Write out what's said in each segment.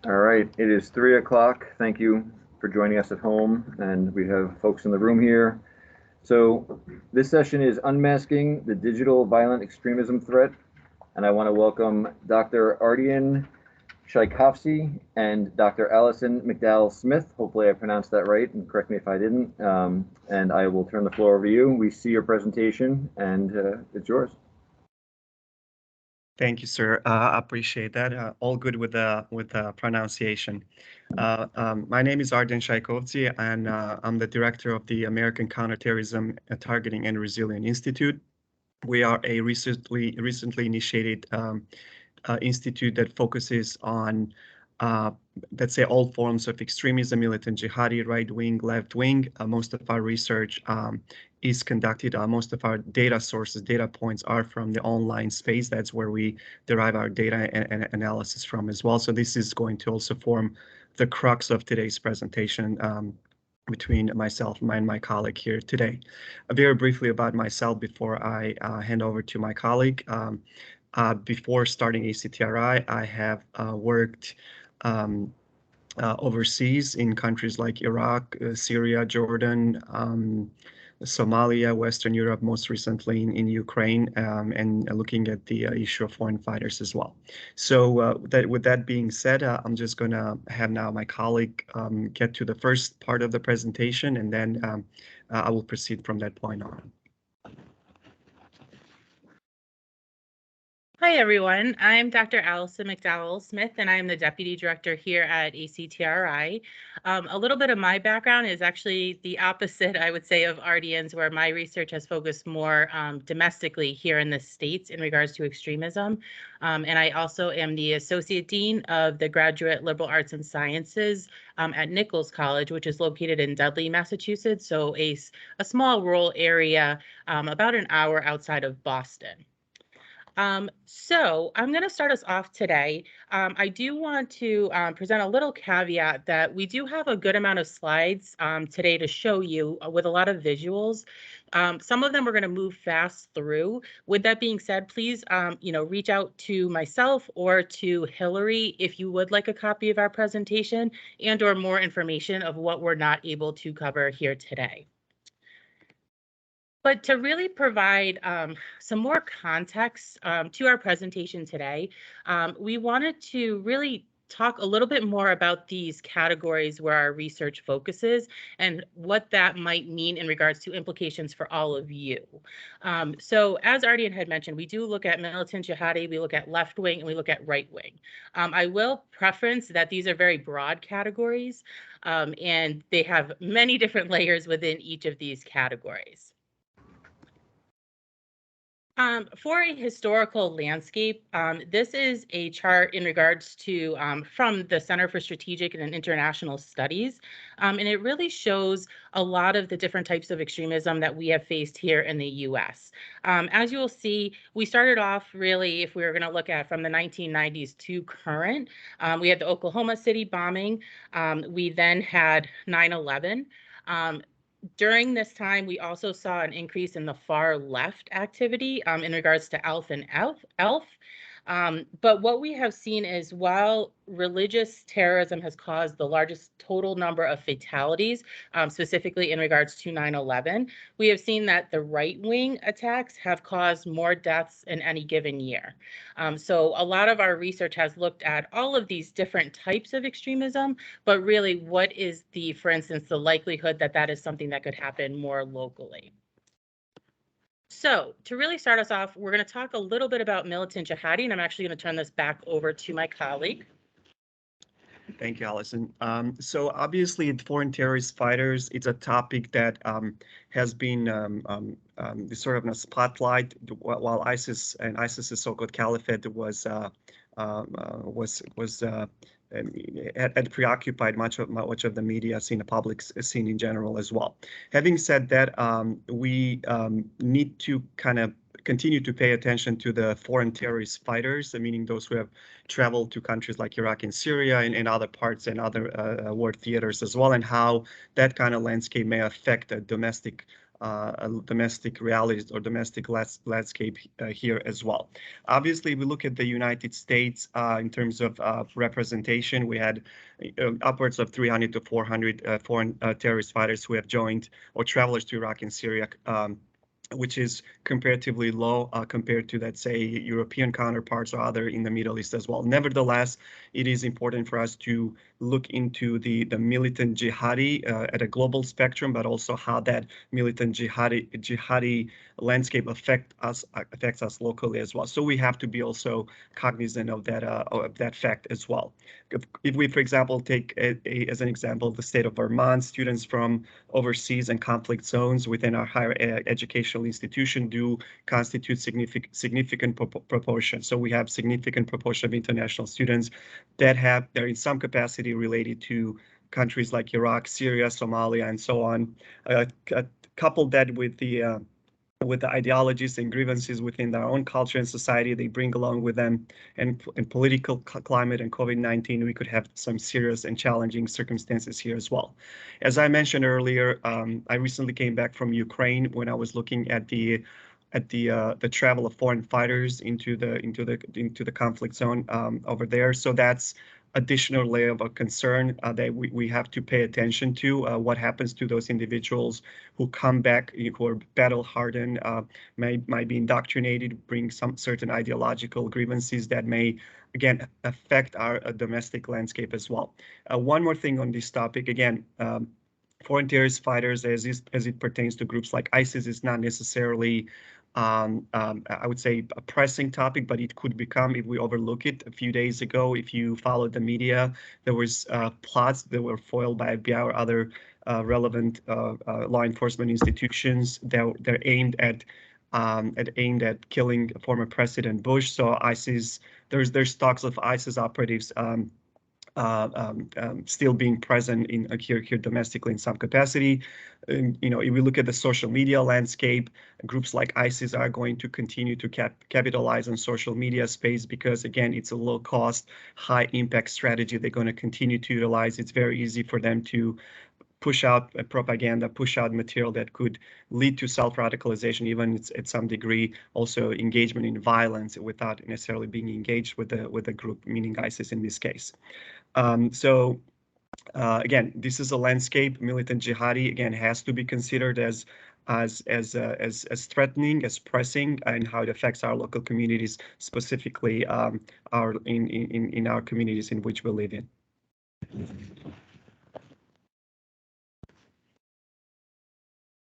All right, it is 3 o'clock. Thank you for joining us at home, and we have folks in the room here. So this session is Unmasking the Digital Violent Extremism Threat, and I want to welcome Dr. Ardian Tchaikovsky and Dr. Allison McDowell Smith. Hopefully I pronounced that right, and correct me if I didn't. And I will turn the floor over to you. We see your presentation, and it's yours. Thank you, sir. I appreciate that. All good with the pronunciation. My name is Arden Shaikovzi, and I'm the director of the American Counterterrorism Targeting and Resilience Institute. We are a recently initiated institute that focuses on, let's say, all forms of extremism, militant jihadi, right wing, left wing. Most of our research is conducted, most of our data sources, data points are from the online space. That's where we derive our data and analysis from as well. So this is going to also form the crux of today's presentation between myself and my colleague here today. Very briefly about myself before I hand over to my colleague. Before starting ACTRI, I have worked overseas in countries like Iraq, Syria, Jordan, Somalia, Western Europe, most recently in Ukraine, and looking at the issue of foreign fighters as well. So with that being said, I'm just going to have now my colleague get to the first part of the presentation, and then I will proceed from that point on. Hi, everyone. I'm Dr. Allison McDowell Smith, and I'm the Deputy Director here at ACTRI. A little bit of my background is actually the opposite, I would say, of Ardian's, where my research has focused more domestically here in the States in regards to extremism. And I also am the Associate Dean of the Graduate Liberal Arts and Sciences at Nichols College, which is located in Dudley, Massachusetts, so a small rural area about an hour outside of Boston. So I'm going to start us off today. I do want to present a little caveat that we do have a good amount of slides today to show you with a lot of visuals. Some of them we're going to move fast through. With that being said, please, reach out to myself or to Hillary if you would like a copy of our presentation and or more information of what we're not able to cover here today. But to really provide some more context to our presentation today, we wanted to really talk a little bit more about these categories where our research focuses and what that might mean in regards to implications for all of you. So as Ardian had mentioned, we do look at militant jihadi, we look at left wing, and we look at right wing. I will preference that these are very broad categories, and they have many different layers within each of these categories. For a historical landscape, this is a chart in regards to from the Center for Strategic and International Studies, and it really shows a lot of the different types of extremism that we have faced here in the U.S. As you will see, we started off really, if we were going to look at from the 1990s to current, we had the Oklahoma City bombing. We then had 9/11. During this time, we also saw an increase in the far left activity in regards to ELF and ELF. But what we have seen is while religious terrorism has caused the largest total number of fatalities, specifically in regards to 9/11, we have seen that the right-wing attacks have caused more deaths in any given year. So a lot of our research has looked at all of these different types of extremism, but really what is the, for instance, the likelihood that that is something that could happen more locally. So to really start us off, we're going to talk a little bit about militant jihadi, and I'm actually going to turn this back over to my colleague. Thank you, Allison. So obviously, foreign terrorist fighters, it's a topic that has been sort of in a spotlight while ISIS's so-called caliphate had preoccupied much of the media scene, the public scene in general as well. Having said that, we need to kind of continue to pay attention to the foreign terrorist fighters, meaning those who have traveled to countries like Iraq and Syria and other parts and other war theaters as well, and how that kind of landscape may affect the domestic domestic realities or domestic landscape here as well. Obviously, we look at the United States in terms of representation. We had upwards of 300 to 400 foreign terrorist fighters who have joined or travelers to Iraq and Syria, which is comparatively low compared to, let's say, European counterparts or other in the Middle East as well. Nevertheless, it is important for us to look into the militant jihadi at a global spectrum, but also how that militant jihadi landscape affects us locally as well. So we have to be also cognizant of that fact as well. If we, for example, take as an example the state of Vermont, students from overseas and conflict zones within our higher educational institution do constitute significant proportion. So we have significant proportion of international students that they're in some capacity related to countries like Iraq, Syria, Somalia, and so on. Coupled that with the ideologies and grievances within their own culture and society they bring along with them, and political climate and COVID-19, we could have some serious and challenging circumstances here as well. As I mentioned earlier, I recently came back from Ukraine when I was looking at the travel of foreign fighters into the conflict zone over there. So that's additional layer of a concern that we have to pay attention to. What happens to those individuals who come back, who are battle hardened, might be indoctrinated, bring some certain ideological grievances that may, again, affect our domestic landscape as well. One more thing on this topic, again, foreign terrorist fighters, as it pertains to groups like ISIS, is not necessarily I would say a pressing topic, but it could become if we overlook it. A few days ago, if you followed the media, there was plots that were foiled by FBI or other relevant law enforcement institutions that they're aimed at killing former President Bush. So ISIS, there's talks of ISIS operatives still being present in here domestically in some capacity. If we look at the social media landscape, groups like ISIS are going to continue to capitalize on social media space because, again, it's a low cost, high impact strategy they're going to continue to utilize. It's very easy for them to push out propaganda, push out material that could lead to self-radicalization, even at some degree, also engagement in violence without necessarily being engaged with the group, meaning ISIS in this case. Again, this is a landscape. Militant jihadi, again, has to be considered as threatening, as pressing, and how it affects our local communities, specifically in our communities in which we live in.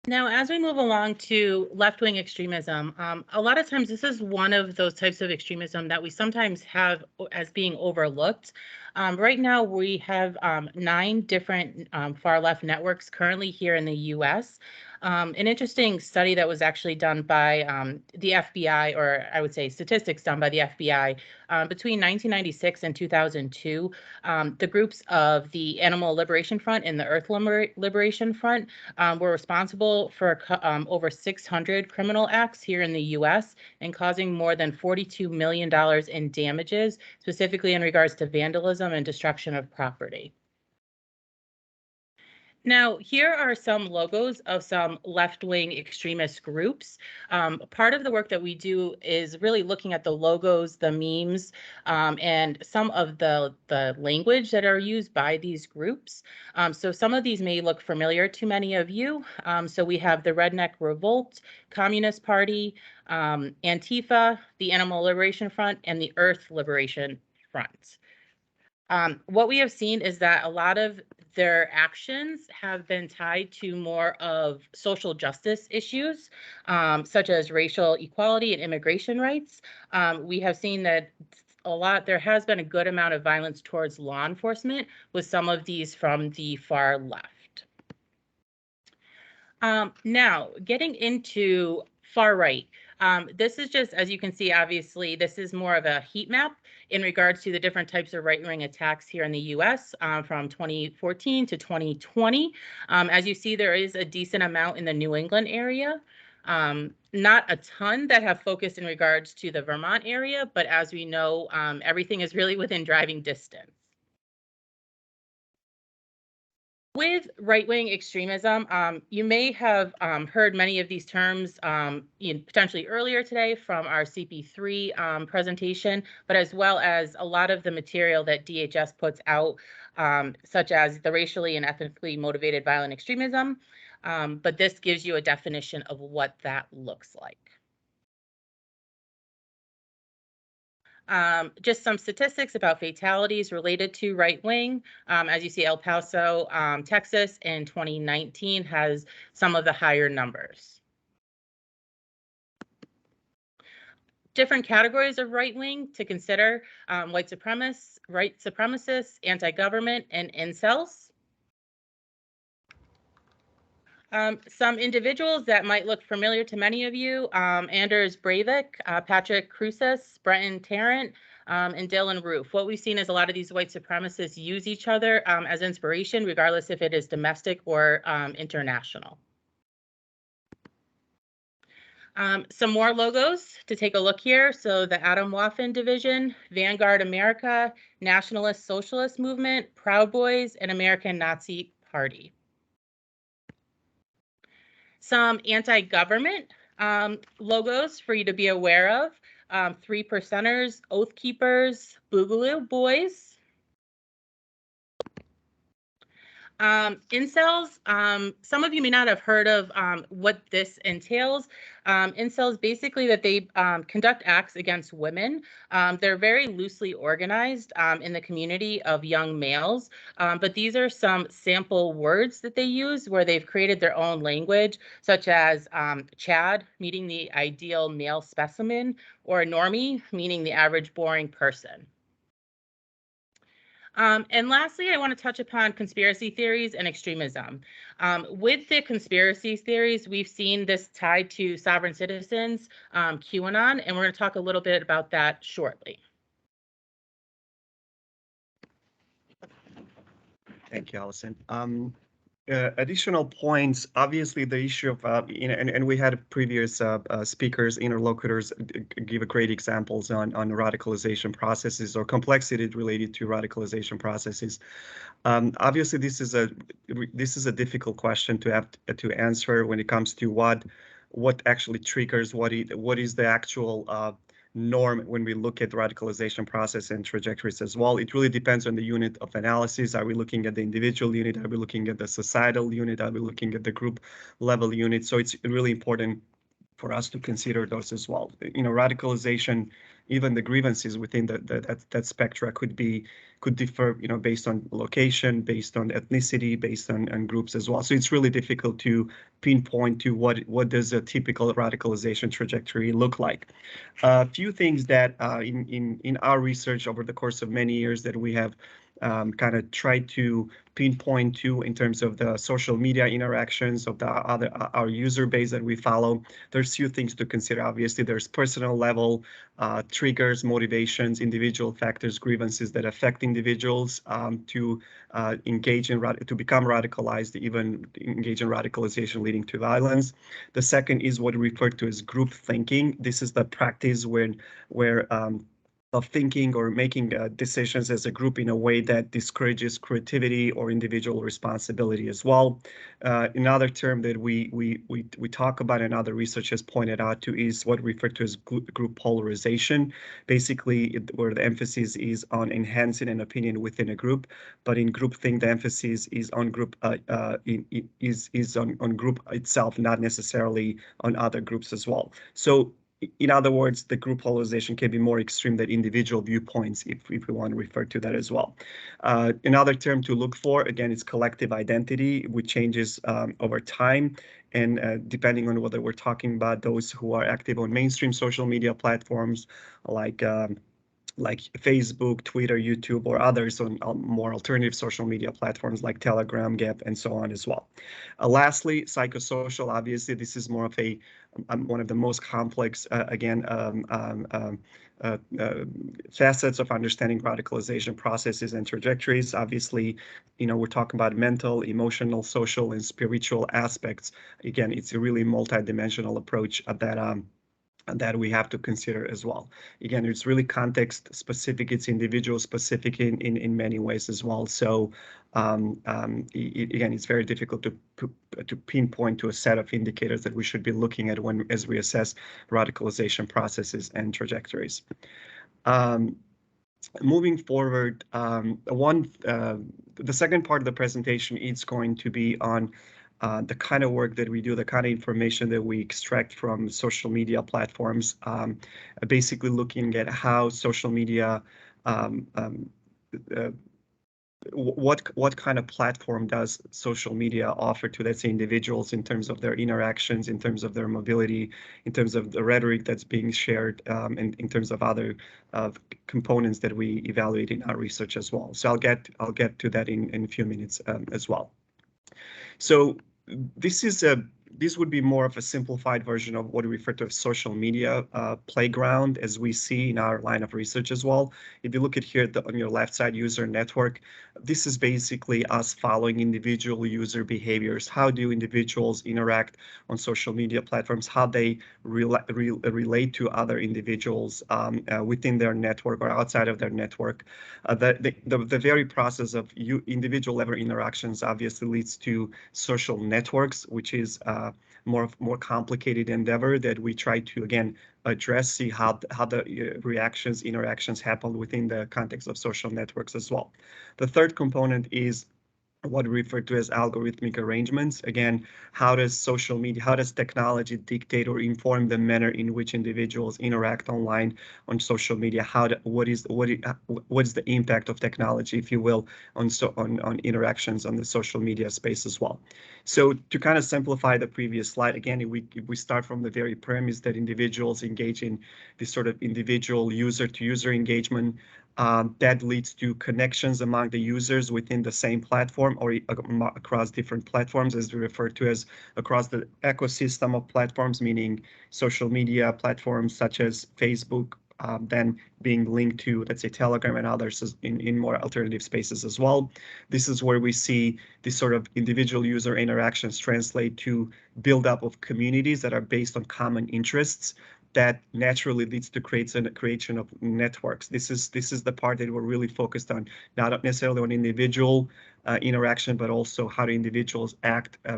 Now, as we move along to left-wing extremism, a lot of times this is one of those types of extremism that we sometimes have as being overlooked. Right now, we have 9 different far-left networks currently here in the U.S. An interesting study that was actually done by the FBI, or I would say statistics done by the FBI, between 1996 and 2002, the groups of the Animal Liberation Front and the Earth Liberation Front were responsible for over 600 criminal acts here in the U.S. and causing more than $42 million in damages, specifically in regards to vandalism and destruction of property. Now, here are some logos of some left-wing extremist groups. Part of the work that we do is really looking at the logos, the memes, and some of the language that are used by these groups. So some of these may look familiar to many of you. So we have the Redneck Revolt, Communist Party, Antifa, the Animal Liberation Front, and the Earth Liberation Front. What we have seen is that a lot of their actions have been tied to more of social justice issues, such as racial equality and immigration rights. We have seen that there has been a good amount of violence towards law enforcement with some of these from the far left. Now, getting into far right. This is just, as you can see, obviously, this is more of a heat map in regards to the different types of right-wing attacks here in the U.S. From 2014 to 2020. As you see, there is a decent amount in the New England area. Not a ton that have focused in regards to the Vermont area, but as we know, everything is really within driving distance. With right-wing extremism, you may have heard many of these terms potentially earlier today from our CP3 presentation, but as well as a lot of the material that DHS puts out, such as the racially and ethnically motivated violent extremism. But this gives you a definition of what that looks like. Just some statistics about fatalities related to right wing. As you see, El Paso, Texas in 2019 has some of the higher numbers. Different categories of right wing to consider: white supremacists, anti-government, and incels. Some individuals that might look familiar to many of you: Anders Breivik, Patrick Cruces, Brenton Tarrant, and Dylan Roof. What we've seen is a lot of these white supremacists use each other as inspiration, regardless if it is domestic or international. Some more logos to take a look here. So the Adam Waffen Division, Vanguard America, Nationalist Socialist Movement, Proud Boys, and American Nazi Party. Some anti-government logos for you to be aware of: 3 Percenters, Oath Keepers, Boogaloo Boys. Incels, some of you may not have heard of what this entails. Incels, basically that they conduct acts against women. They're very loosely organized in the community of young males, but these are some sample words that they use where they've created their own language, such as Chad, meaning the ideal male specimen, or normie, meaning the average boring person. And lastly, I want to touch upon conspiracy theories and extremism. With the conspiracy theories, we've seen this tied to sovereign citizens, QAnon, and we're going to talk a little bit about that shortly. Thank you, Allison. Additional points, obviously the issue of, and we had previous speakers, interlocutors give a great examples on radicalization processes or complexity related to radicalization processes. Obviously, this is a difficult question to have to answer when it comes to what actually triggers, what is the actual norm when we look at radicalization process and trajectories as well. It really depends on the unit of analysis. Are we looking at the individual unit? Are we looking at the societal unit? Are we looking at the group level unit? So it's really important for us to consider those as well. Radicalization, even the grievances within that spectra could differ, based on location, based on ethnicity, based on groups as well. So it's really difficult to pinpoint to what does a typical radicalization trajectory look like. A few things that in our research over the course of many years that we have kind of tried to pinpoint to in terms of the social media interactions of our user base that we follow. There's few things to consider. Obviously, there's personal level triggers, motivations, individual factors, grievances that affect individuals to engage in to become radicalized, even engage in radicalization leading to violence. The second is what we refer to as group thinking. This is the practice where of thinking or making decisions as a group in a way that discourages creativity or individual responsibility as well. Another term that we talk about and other research has pointed out to is what we refer to as group polarization. Basically, where the emphasis is on enhancing an opinion within a group, but in groupthink the emphasis is on group on group itself, not necessarily on other groups as well. So in other words, the group polarization can be more extreme than individual viewpoints, if we want to refer to that as well. Another term to look for, again, is collective identity, which changes over time. And depending on whether we're talking about those who are active on mainstream social media platforms like Facebook, Twitter, YouTube, or others on more alternative social media platforms like Telegram, Gap, and so on as well. Lastly, psychosocial. Obviously, this is more of one of the most complex, facets of understanding radicalization processes and trajectories. Obviously, we're talking about mental, emotional, social, and spiritual aspects. Again, it's a really multidimensional approach that we have to consider as well. Again, it's really context specific, it's individual specific in many ways as well. So again, it's very difficult to pinpoint to a set of indicators that we should be looking at as we assess radicalization processes and trajectories. Moving forward, the second part of the presentation is going to be on the kind of work that we do, the kind of information that we extract from social media platforms, basically looking at how social media, what kind of platform does social media offer to, let's say, individuals in terms of their interactions, in terms of their mobility, in terms of the rhetoric that's being shared, and in terms of other components that we evaluate in our research as well. So I'll get to that in a few minutes as well. So this would be more of a simplified version of what we refer to as social media playground, as we see in our line of research as well. If you look at here on your left side, user network, this is basically us following individual user behaviors. How do individuals interact on social media platforms? How they relate to other individuals within their network or outside of their network. The very process of individual level interactions obviously leads to social networks, which is more complicated endeavor that we try to again address, see how the interactions happen within the context of social networks as well. The third component is what we refer to as algorithmic arrangements. Again, how does technology dictate or inform the manner in which individuals interact online on social media? What is the impact of technology, if you will, on interactions on the social media space as well? So to kind of simplify the previous slide, again, if we start from the very premise that individuals engage in this sort of individual user-to-user engagement, that leads to connections among the users within the same platform or across different platforms, as we refer to as across the ecosystem of platforms, meaning social media platforms such as Facebook, then being linked to, let's say, Telegram and others in more alternative spaces as well. This is where we see this sort of individual user interactions translate to build-up of communities that are based on common interests that naturally leads to creation of networks. This is the part that we're really focused on, not necessarily on individual interaction, but also how do individuals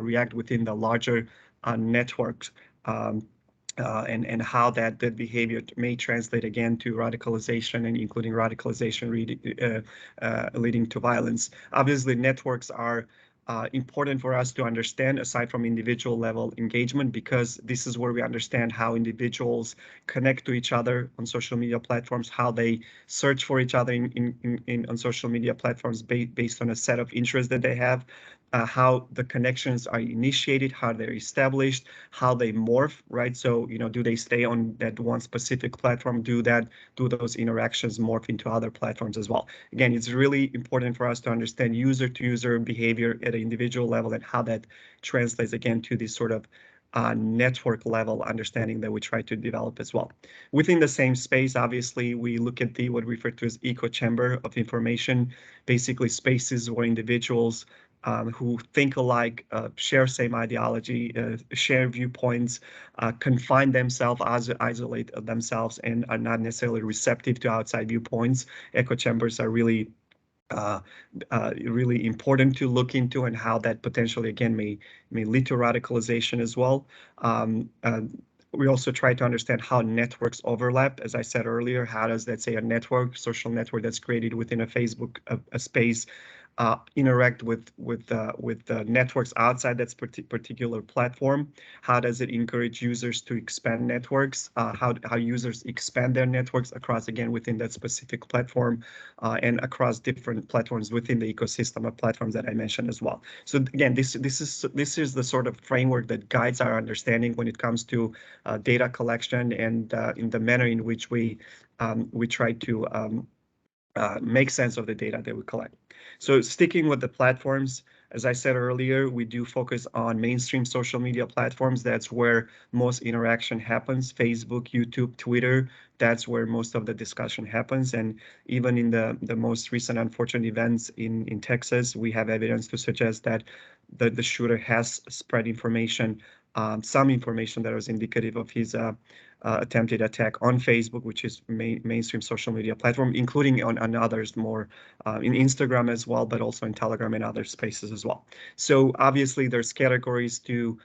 react within the larger networks, and how that behavior may translate again to radicalization, and including radicalization leading to violence. Obviously, networks are important for us to understand aside from individual level engagement, because this is where we understand how individuals connect to each other on social media platforms, how they search for each other on social media platforms based on a set of interests that they have, how the connections are initiated, how they're established, how they morph, right? So, do they stay on that one specific platform? Do those interactions morph into other platforms as well? Again, it's really important for us to understand user-to-user behavior at an individual level and how that translates again to this sort of network level understanding that we try to develop as well. Within the same space, obviously, we look at what we refer to as echo chamber of information, basically spaces where individuals who think alike, share same ideology, share viewpoints, confine themselves, isolate themselves, and are not necessarily receptive to outside viewpoints. Echo chambers are really really important to look into, and how that potentially again may lead to radicalization as well. We also try to understand how networks overlap. As I said earlier, how does, let's say, a social network that's created within a Facebook space interact with networks outside that particular platform? How does it encourage users to expand networks? How users expand their networks across, again, within that specific platform, and across different platforms within the ecosystem of platforms that I mentioned as well. So again, this is the sort of framework that guides our understanding when it comes to data collection, and in the manner in which we try to make sense of the data that we collect. So sticking with the platforms, as I said earlier, we do focus on mainstream social media platforms. That's where most interaction happens. Facebook, YouTube, Twitter, that's where most of the discussion happens. And even in the most recent unfortunate events in Texas, we have evidence to suggest that the shooter has spread information, some information that was indicative of his attempted attack on Facebook, which is mainstream social media platform, including on others more in Instagram as well, but also in Telegram and other spaces as well. So obviously there's categories to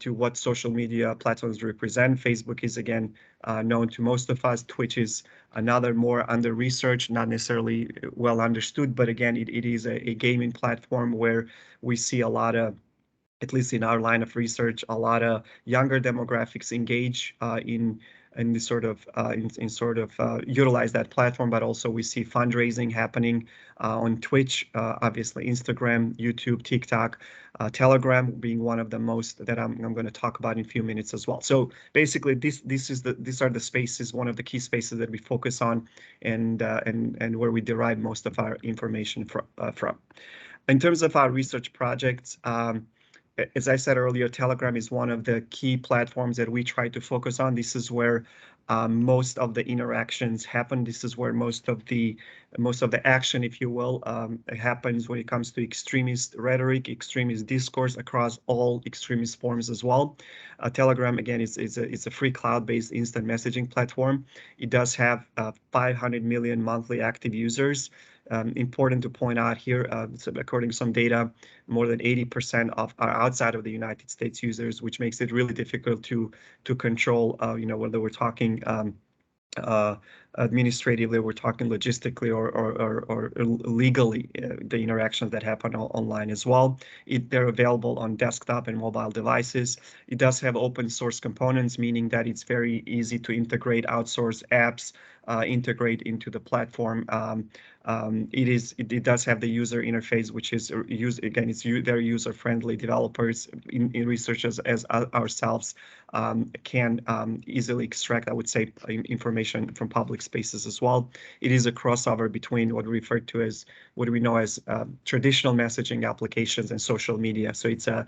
what social media platforms represent. Facebook is again known to most of us. Twitch is another more under research, not necessarily well understood, but again, it is a gaming platform where we see a lot of, at least in our line of research, a lot of younger demographics engage in this sort of utilize that platform, but also we see fundraising happening on Twitch, obviously Instagram, YouTube, TikTok, Telegram being one of the most that I'm going to talk about in a few minutes as well. So basically, these are the spaces, one of the key spaces that we focus on, and where we derive most of our information from. In terms of our research projects, as I said earlier, Telegram is one of the key platforms that we try to focus on. This is where most of the interactions happen. This is where most of the action, if you will, happens when it comes to extremist rhetoric, extremist discourse across all extremist forms as well. Telegram, again, it's a free cloud-based instant messaging platform. It does have 500 million monthly active users. Important to point out here, so according to some data, more than 80% of are outside of the United States users, which makes it really difficult to control, whether we're talking administratively, we're talking logistically or legally, the interactions that happen online as well. They're available on desktop and mobile devices. It does have open source components, meaning that it's very easy to integrate outsource apps, integrate into the platform. It does have the user interface, which is very user friendly. Developers in researchers as ourselves can easily extract, I would say, information from public spaces as well. It is a crossover between what we refer to as what we know as traditional messaging applications and social media. So it's a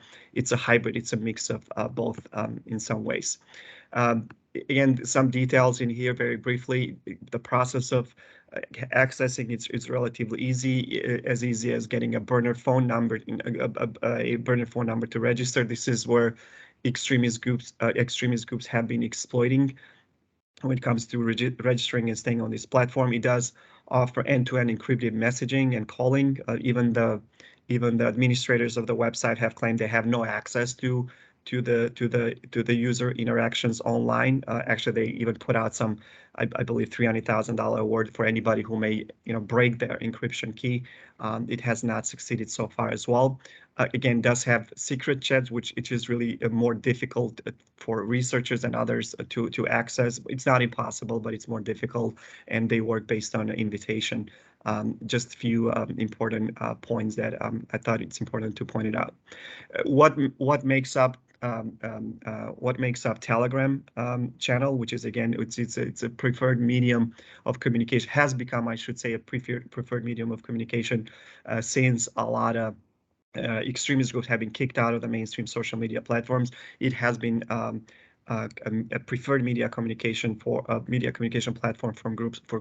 hybrid. It's a mix of both in some ways. Again, some details in here very briefly. The process of accessing it's relatively easy, as easy as getting a burner phone number, a burner phone number to register. This is where extremist groups have been exploiting when it comes to registering and staying on this platform. It does offer end-to-end encrypted messaging and calling. Even the administrators of the website have claimed they have no access to the user interactions online. Actually, they even put out some, I believe, $300,000 award for anybody who may break their encryption key. It has not succeeded so far as well. Again, does have secret chats, which it is really more difficult for researchers and others to access. It's not impossible, but it's more difficult, and they work based on an invitation. Just a few important points that I thought it's important to point it out. What makes up Telegram channel, which is again it's a preferred medium of communication, has become, I should say, a preferred medium of communication since a lot of extremist groups have been kicked out of the mainstream social media platforms. It has been a preferred media communication platform for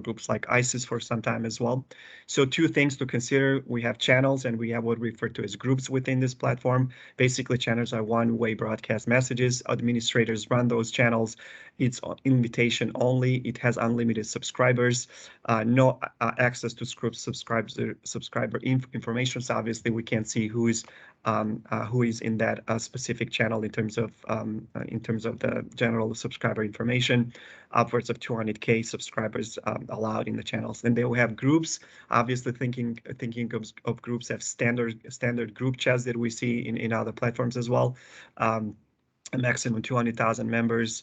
groups like ISIS for some time as well. So two things to consider: we have channels and we have what we refer to as groups within this platform. Basically, channels are one-way broadcast messages. Administrators run those channels. It's invitation only. It has unlimited subscribers, no access to subscriber information. So obviously, we can't see who is in that specific channel in terms of the general subscriber information. Upwards of 200K subscribers allowed in the channels. And they will have groups. Obviously, thinking of groups as standard group chats that we see in other platforms as well. A maximum 200,000 members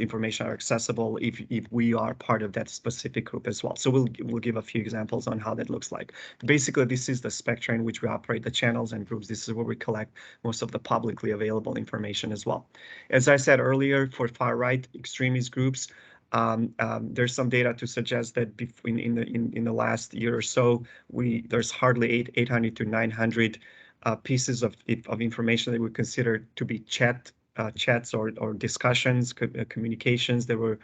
information are accessible if we are part of that specific group as well. So we'll give a few examples on how that looks like. Basically, this is the spectrum in which we operate the channels and groups. This is where we collect most of the publicly available information as well. As I said earlier, for far right extremist groups, there's some data to suggest that in the last year or so, there's hardly 800 to 900 pieces of information that we consider to be chats or discussions, communications that were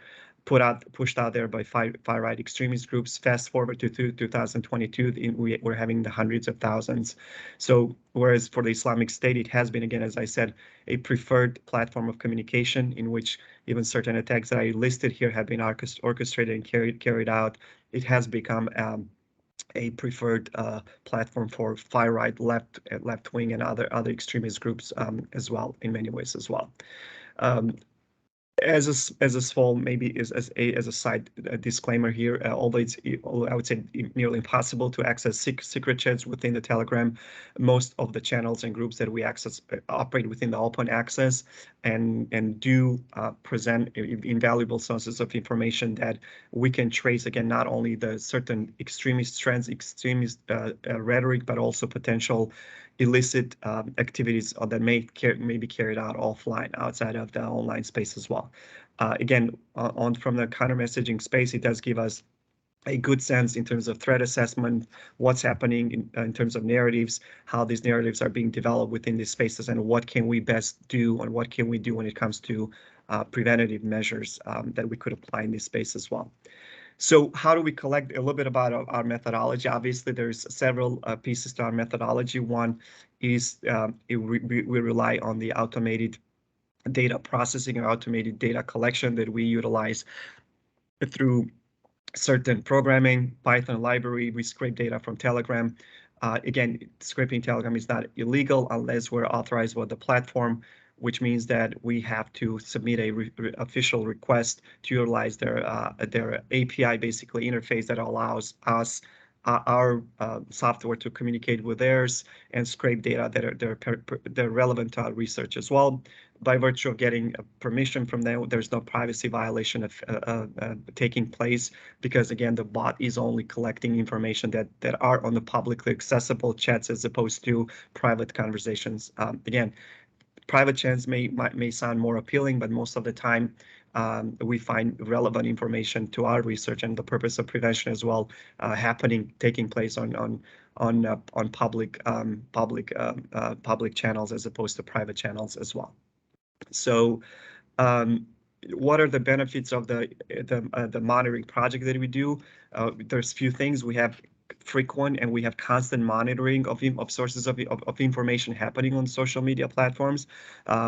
pushed out there by far-right extremist groups. Fast forward to 2022, we're having the hundreds of thousands. So whereas for the Islamic State, it has been, again, as I said, a preferred platform of communication in which even certain attacks that I listed here have been orchestrated and carried out. It has become a preferred platform for far-right, left-wing, and other extremist groups as well, in many ways as well. As a small, maybe as a side disclaimer here, although I would say nearly impossible to access secret chats within the Telegram, most of the channels and groups that we access operate within the open access and do present invaluable sources of information that we can trace, again, not only the certain extremist trends, extremist rhetoric, but also potential illicit activities that may be carried out offline outside of the online space as well. Again, from the counter messaging space, it does give us a good sense in terms of threat assessment, what's happening in terms of narratives, how these narratives are being developed within these spaces, and what can we best do, and what can we do when it comes to preventative measures that we could apply in this space as well. So how do we collect? A little bit about our methodology. Obviously, there's several pieces to our methodology. One is we rely on the automated data processing or automated data collection that we utilize through certain programming, Python library. We scrape data from Telegram. Again, scraping Telegram is not illegal unless we're authorized by the platform, which means that we have to submit a official request to utilize their API, basically interface that allows us our software to communicate with theirs and scrape data that are relevant to our research as well. By virtue of getting permission from them, there's no privacy violation of taking place, because again, the bot is only collecting information that are on the publicly accessible chats as opposed to private conversations. Again, private chats may sound more appealing, but most of the time we find relevant information to our research and the purpose of prevention as well taking place on public channels as opposed to private channels as well. So what are the benefits of the monitoring project that we do? There's few things. We have frequent and we have constant monitoring of sources of information happening on social media platforms.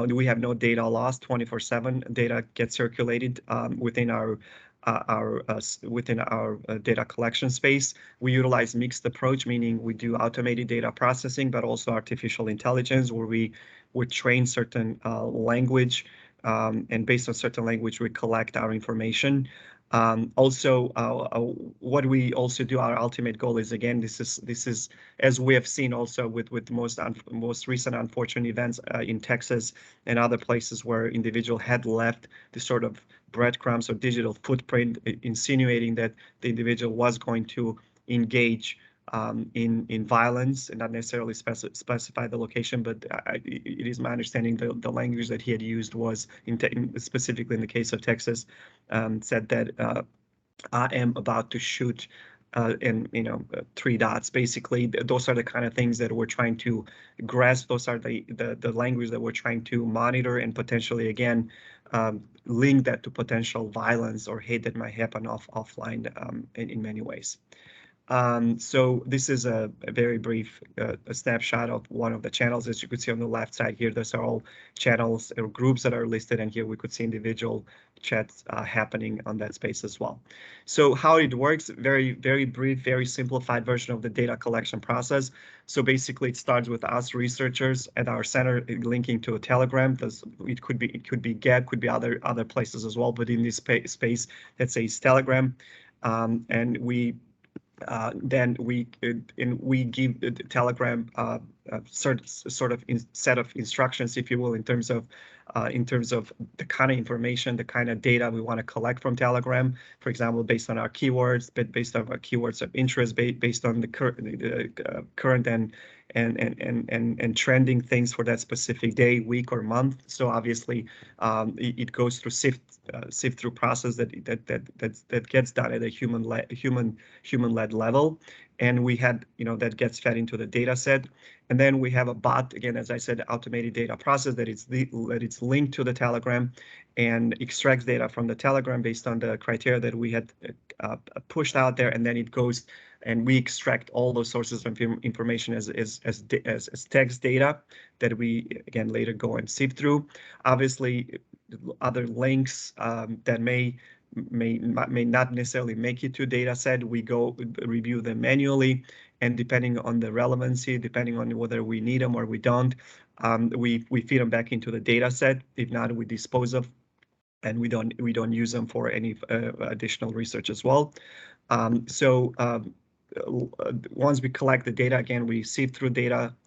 We have no data loss. 24/7 data gets circulated within our data collection space. We utilize mixed approach, meaning we do automated data processing, but also artificial intelligence, where we train certain language, and based on certain language, we collect our information. Also, what we also do, our ultimate goal is, again, this is as we have seen also with most recent unfortunate events in Texas and other places where individual had left the sort of breadcrumbs or digital footprint, insinuating that the individual was going to engage in violence, and not necessarily specify the location, but it is my understanding the language that he had used was, specifically in the case of Texas, said that I am about to shoot, and 3 dots. Basically, those are the kind of things that we're trying to grasp. Those are the language that we're trying to monitor and potentially, again, link that to potential violence or hate that might happen offline in many ways. So this is a very brief a snapshot of one of the channels. As you could see on the left side here, those are all channels or groups that are listed, and here we could see individual chats happening on that space as well. So how it works, very, very brief, very simplified version of the data collection process. So basically, it starts with us researchers at our center linking to a Telegram. It could be Gab, could be other places as well, but in this space, let's say it's Telegram, and then we give Telegram sort of set of instructions, if you will, in terms of the kind of information, the kind of data we want to collect from Telegram. For example, based on our keywords, but based on our keywords of interest, based on the current and trending things for that specific day, week, or month. So obviously, it goes through sift through process that gets done at a human-led level, and we had, that gets fed into the data set. And then we have a bot, again, as I said, automated data process that it's linked to the Telegram and extracts data from the Telegram based on the criteria that we had pushed out there, and then it goes and we extract all those sources of information as text data that we again later go and sift through. Obviously, other links that may not necessarily make it to a data set, we go review them manually, and depending on the relevancy, depending on whether we need them or we don't, we feed them back into the data set. If not, we dispose of, and we don't use them for any additional research as well. Once we collect the data, again, we sift through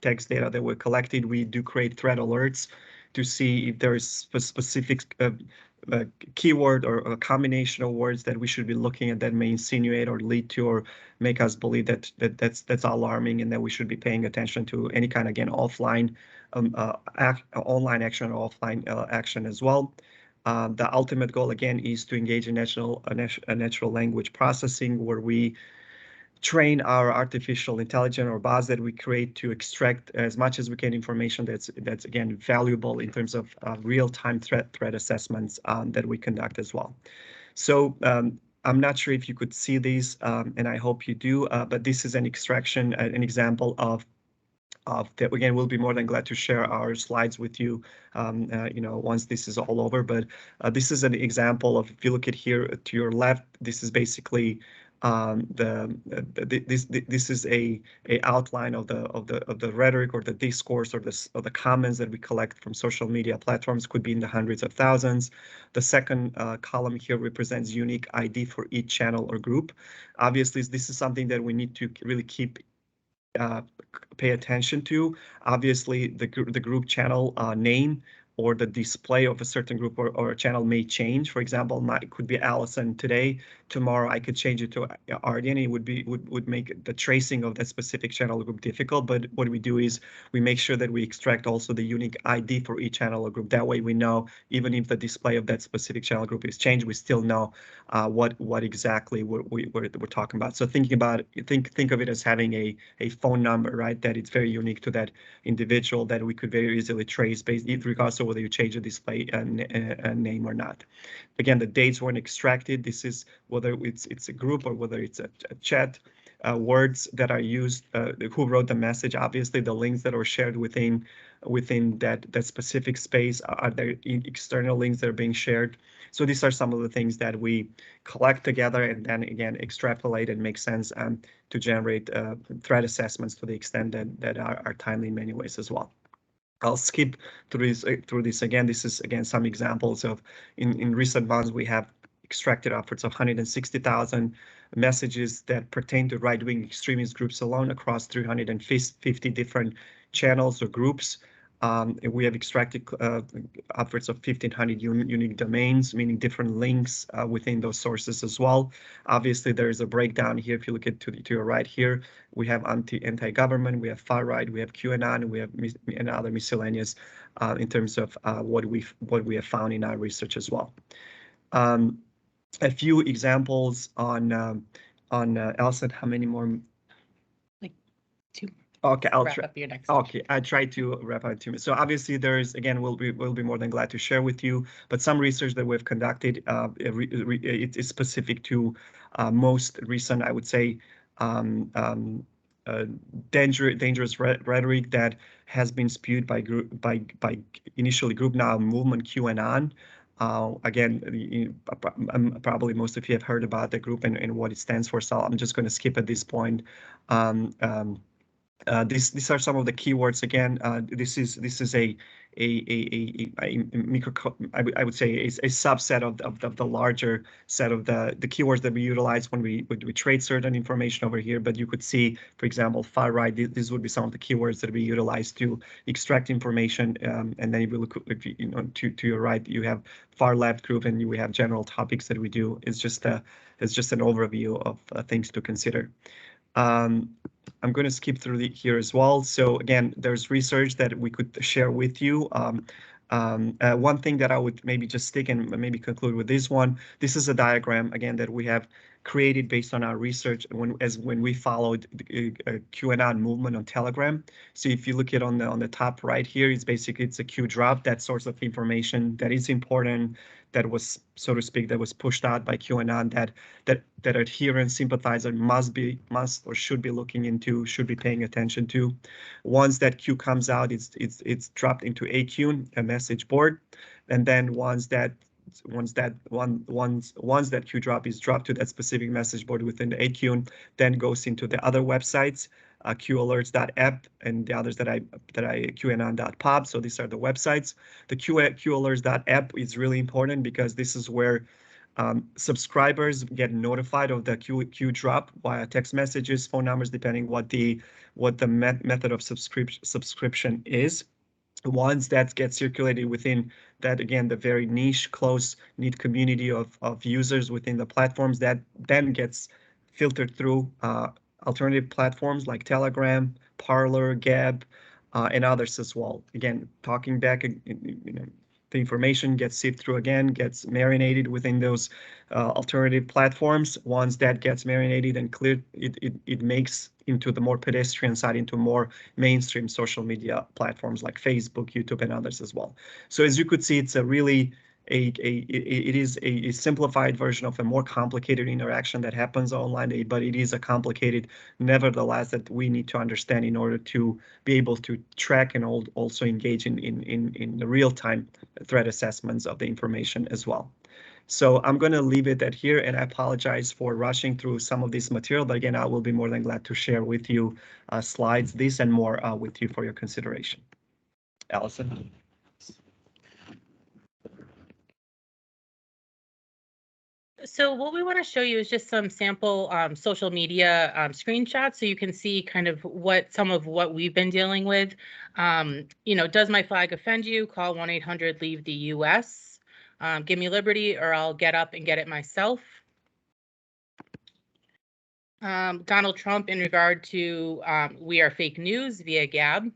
text data that were collected. We do create thread alerts to see if there is specific keyword or a combination of words that we should be looking at that may insinuate or lead to or make us believe that's alarming, and that we should be paying attention to any kind of, again, offline, online action or offline action as well. The ultimate goal, again, is to engage in natural language processing, where we train our artificial intelligence or bots that we create to extract as much as we can information that's again valuable in terms of real-time threat assessments that we conduct as well. So I'm not sure if you could see these, and I hope you do, but this is an extraction, an example of that. Again, we'll be more than glad to share our slides with you, once this is all over. But this is an example of, if you look at here to your left, this is basically this is a outline of the rhetoric or the discourse or the comments that we collect from social media platforms. Could be in the hundreds of thousands. The second column here represents unique ID for each channel or group. Obviously, this is something that we need to really pay attention to. Obviously, the group channel name or the display of a certain group or a channel may change. For example, it could be Allison today. Tomorrow, I could change it to Arden. It would make the tracing of that specific channel group difficult. But what we do is we make sure that we extract also the unique ID for each channel or group. That way, we know even if the display of that specific channel group is changed, we still know what exactly we're talking about. So think of it as having a phone number, right? That it's very unique to that individual, that we could very easily trace based regardless of whether you change the display name or not. Again, the dates weren't extracted. This is whether it's a group or whether it's a chat. Words that are used, who wrote the message. Obviously, the links that are shared within that specific space. Are there external links that are being shared? So these are some of the things that we collect together and then again extrapolate and make sense to generate threat assessments to the extent that are timely in many ways as well. I'll skip through this again. This is again some examples of in recent months we have extracted upwards of 160,000 messages that pertain to right-wing extremist groups alone across 350 different channels or groups. We have extracted upwards of 1,500 unique domains, meaning different links within those sources as well. Obviously, there is a breakdown here. If you look at to your right here, we have anti-government, we have far right, we have QAnon, we have and other miscellaneous in terms of what we have found in our research as well. A few examples on Elsa. How many more? Like 2. Okay, I'll try. Up your next. Okay, I try to wrap up 2 minutes. So obviously, there is again, we'll be more than glad to share with you. But some research that we've conducted, it is specific to most recent, I would say, dangerous rhetoric that has been spewed by initially group, now movement QAnon. Again, probably most of you have heard about the group and what it stands for, so I'm just going to skip at this point. These are some of the keywords. Again, this is a micro, I would say a subset of the larger set of the keywords that we utilize when we trade certain information over here. But you could see, for example, far right. These would be some of the keywords that we utilize to extract information. And then if you look, to your right, you have far left group, and we have general topics that we do. It's just an overview of things to consider. I'm going to skip through here as well. So again, there's research that we could share with you. One thing that I would maybe just stick and maybe conclude with this one. This is a diagram again that we have created based on our research when we followed the QAnon movement on Telegram. So if you look at on the top right here, it's a Q drop, that source of information that is important, that was, so to speak, that was pushed out by QAnon, that adherent sympathizer must or should be looking into, should be paying attention to. Once that Q comes out, it's dropped into AQ, a message board, and then once that Q drop is dropped to that specific message board within the AQ, then goes into the other websites, qalerts.app and the others that I qanon.pub. So these are the websites. The qalerts.app is really important because this is where subscribers get notified of the Q drop via text messages, phone numbers, depending what the method of subscription is. Once that gets circulated within that, again, the very niche, close-knit community of users within the platforms, that then gets filtered through alternative platforms like Telegram, Parler, Gab, and others as well. Again, talking back, the information gets sifted through again, gets marinated within those alternative platforms. Once that gets marinated and cleared, it makes into the more pedestrian side, into more mainstream social media platforms like Facebook, YouTube, and others as well. So as you could see, it's a really it is a simplified version of a more complicated interaction that happens online, but it is a complicated, nevertheless, that we need to understand in order to be able to track and also engage in the real-time threat assessments of the information as well. So I'm going to leave it at here, and I apologize for rushing through some of this material, but again, I will be more than glad to share with you slides, this and more with you for your consideration. Allison. So what we want to show you is just some sample social media screenshots, so you can see kind of some of what we've been dealing with. Does my flag offend you? Call 1-800 leave the US. Give me liberty, or I'll get up and get it myself. Donald Trump in regard to we are fake news via Gab.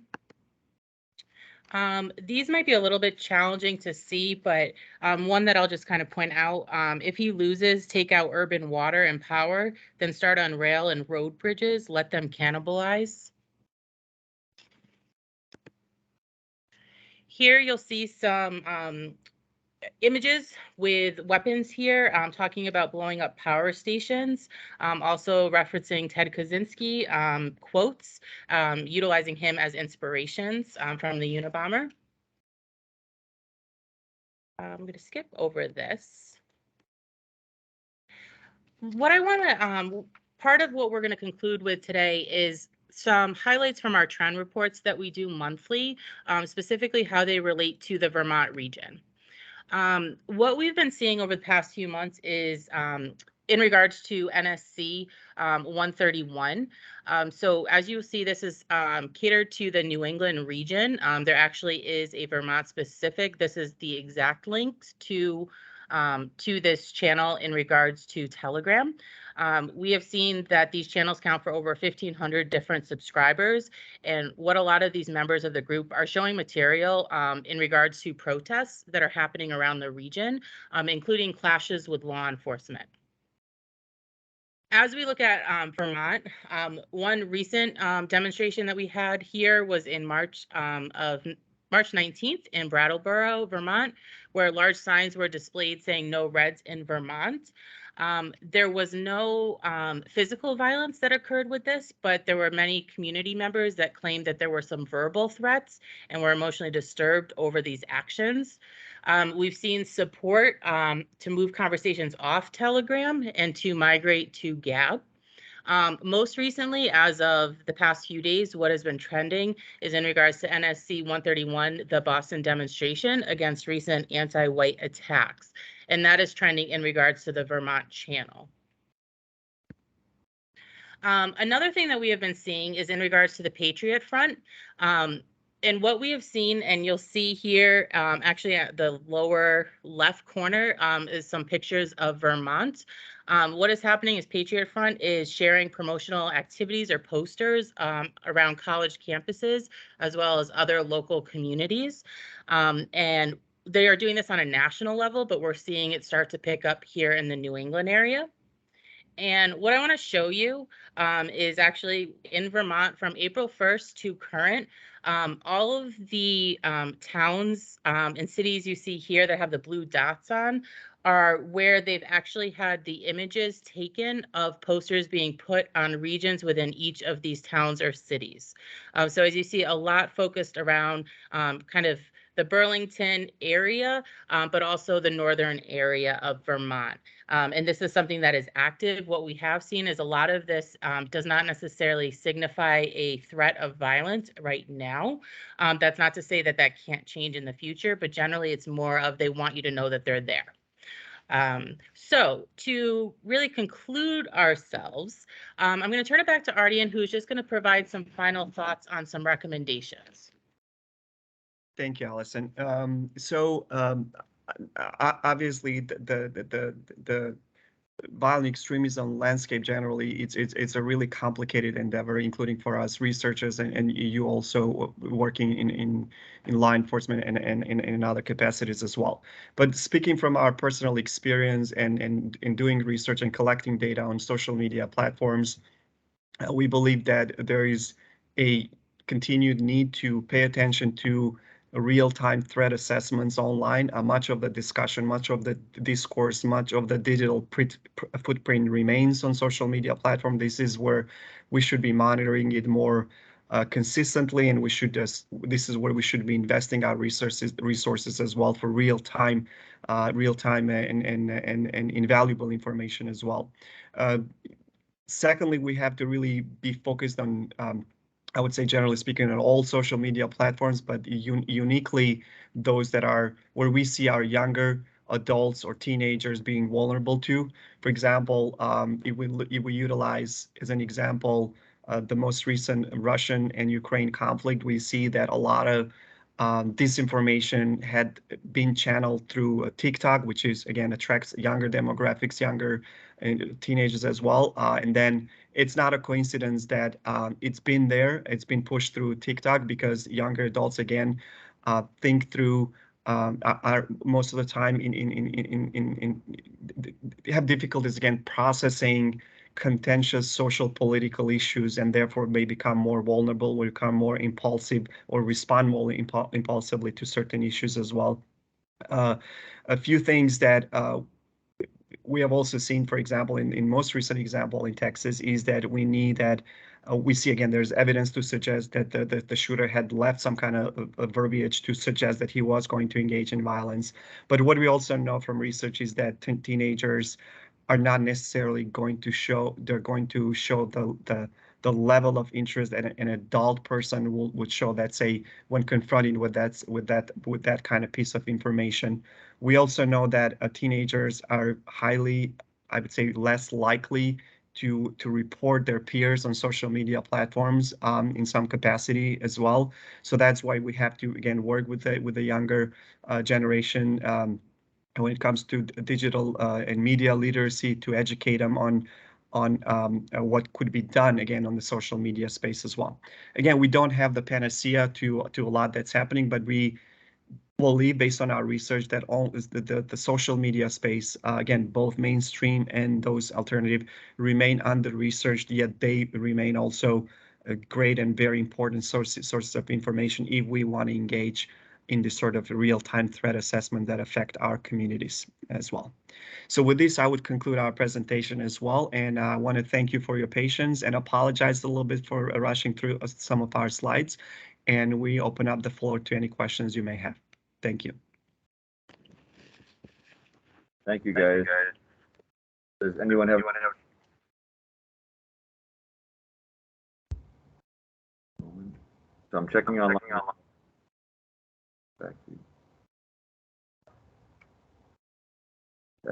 These might be a little bit challenging to see, but one that I'll just kind of point out, if he loses, take out urban water and power, then start on rail and road bridges, let them cannibalize. Here you'll see some images with weapons here, talking about blowing up power stations, also referencing Ted Kaczynski quotes, utilizing him as inspirations from the Unabomber. I'm going to skip over this. What I want to, part of what we're going to conclude with today is some highlights from our trend reports that we do monthly, specifically how they relate to the Vermont region. What we've been seeing over the past few months is in regards to NSC 131. So as you see, this is catered to the New England region. There actually is a Vermont specific. This is the exact links to this channel in regards to Telegram. We have seen that these channels count for over 1,500 different subscribers, and what a lot of these members of the group are showing material in regards to protests that are happening around the region, including clashes with law enforcement. As we look at Vermont, one recent demonstration that we had here was in March 19th in Brattleboro, Vermont, where large signs were displayed saying "No Reds in Vermont." There was no physical violence that occurred with this, but there were many community members that claimed that there were some verbal threats and were emotionally disturbed over these actions. We've seen support to move conversations off Telegram and to migrate to Gab. Most recently, as of the past few days, what has been trending is in regards to NSC 131, the Boston demonstration against recent anti-white attacks. And that is trending in regards to the Vermont channel. Another thing that we have been seeing is in regards to the Patriot Front. And what we have seen, and you'll see here, actually at the lower left corner is some pictures of Vermont. What is happening is Patriot Front is sharing promotional activities or posters around college campuses, as well as other local communities. And they are doing this on a national level, but we're seeing it start to pick up here in the New England area. And what I want to show you is actually in Vermont from April 1st to current. All of the towns and cities you see here that have the blue dots on are where they've actually had the images taken of posters being put on regions within each of these towns or cities. So as you see, a lot focused around kind of the Burlington area, but also the northern area of Vermont. And this is something that is active. What we have seen is a lot of this does not necessarily signify a threat of violence right now. That's not to say that that can't change in the future, but generally it's more of they want you to know that they're there. So to really conclude ourselves, I'm going to turn it back to Ardian, who's just going to provide some final thoughts on some recommendations. Thank you, Allison. Obviously, the violent extremism landscape generally, it's a really complicated endeavor, including for us researchers and you also working in law enforcement and in other capacities as well. But speaking from our personal experience and in doing research and collecting data on social media platforms, we believe that there is a continued need to pay attention to real-time threat assessments online. Much of the discussion, much of the discourse, much of the digital footprint remains on social media platform. This is where we should be monitoring it more consistently, and we should this is where we should be investing our resources as well for real-time and invaluable information as well. Secondly, we have to really be focused on, I would say, generally speaking, on all social media platforms, but uniquely those that are where we see our younger adults or teenagers being vulnerable to. For example, if we utilize as an example the most recent Russian and Ukraine conflict, we see that a lot of disinformation had been channeled through TikTok, which is again attracts younger demographics, younger teenagers as well. And then it's not a coincidence that it's been there. It's been pushed through TikTok because younger adults again think through are most of the time have difficulties again processing contentious social political issues and therefore may become more vulnerable, will become more impulsive or respond more impulsively to certain issues as well. A few things that we have also seen, for example, in most recent example in Texas, is that we need that we see again there's evidence to suggest that the shooter had left some kind of verbiage to suggest that he was going to engage in violence. But what we also know from research is that teenagers are not necessarily going to show, they're going to show the level of interest that an adult person would show, that say when confronted with that kind of piece of information. We also know that teenagers are highly, I would say, less likely to report their peers on social media platforms in some capacity as well. So that's why we have to again work with the younger generation when it comes to digital and media literacy, to educate them on what could be done again on the social media space as well. Again, we don't have the panacea to a lot that's happening, but we believe based on our research that all is the social media space, again, both mainstream and those alternative, remain under researched, yet they remain also a great and very important sources of information if we want to engage in this sort of real-time threat assessment that affect our communities as well. So with this, I would conclude our presentation as well. And I want to thank you for your patience and apologize a little bit for rushing through some of our slides. And we open up the floor to any questions you may have. Thank you. Thank you, guys. Does anyone have? So I'm checking online. Back to you.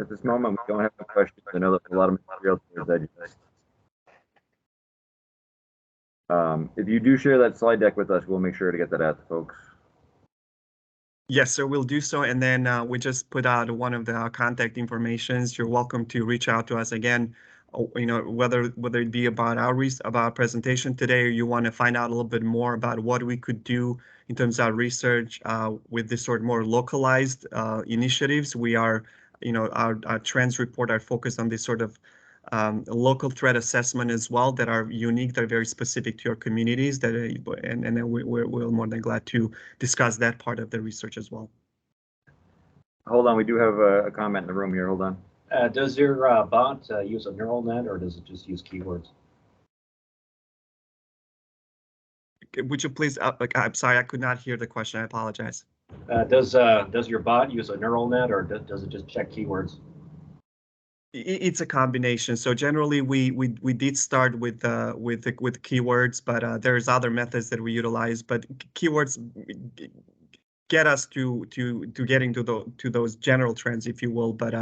At this moment, we don't have any questions. I know there's a lot of material to digest. If you do share that slide deck with us, we'll make sure to get that out to folks. Yes, sir, we'll do so. And then we just put out one of the contact informations. You're welcome to reach out to us again, you know, whether it be about our presentation today, or you want to find out a little bit more about what we could do in terms of our research with this sort of more localized initiatives. We are, you know, our trends report are focused on this sort of local threat assessment as well that are unique, that are very specific to your communities. That and then we're more than glad to discuss that part of the research as well. Hold on, we do have a comment in the room here. Hold on. Does your bot use a neural net, or does it just use keywords? Would you please? I'm sorry, I could not hear the question. I apologize. Does your bot use a neural net, or does it just check keywords? It's a combination. So generally, we did start with keywords, but there's other methods that we utilize. But keywords get us to getting to those general trends, if you will. But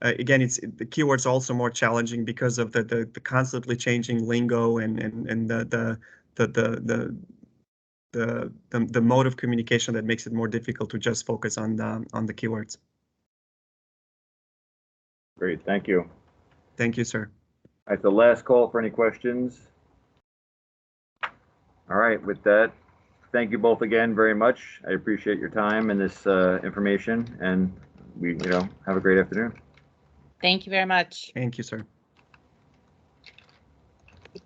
again, the keywords are also more challenging because of the constantly changing lingo and the mode of communication that makes it more difficult to just focus on the keywords. Great, thank you. Thank you, sir. All right, the last call for any questions. All right, with that, thank you both again very much. I appreciate your time and this information, and we, have a great afternoon. Thank you very much. Thank you, sir.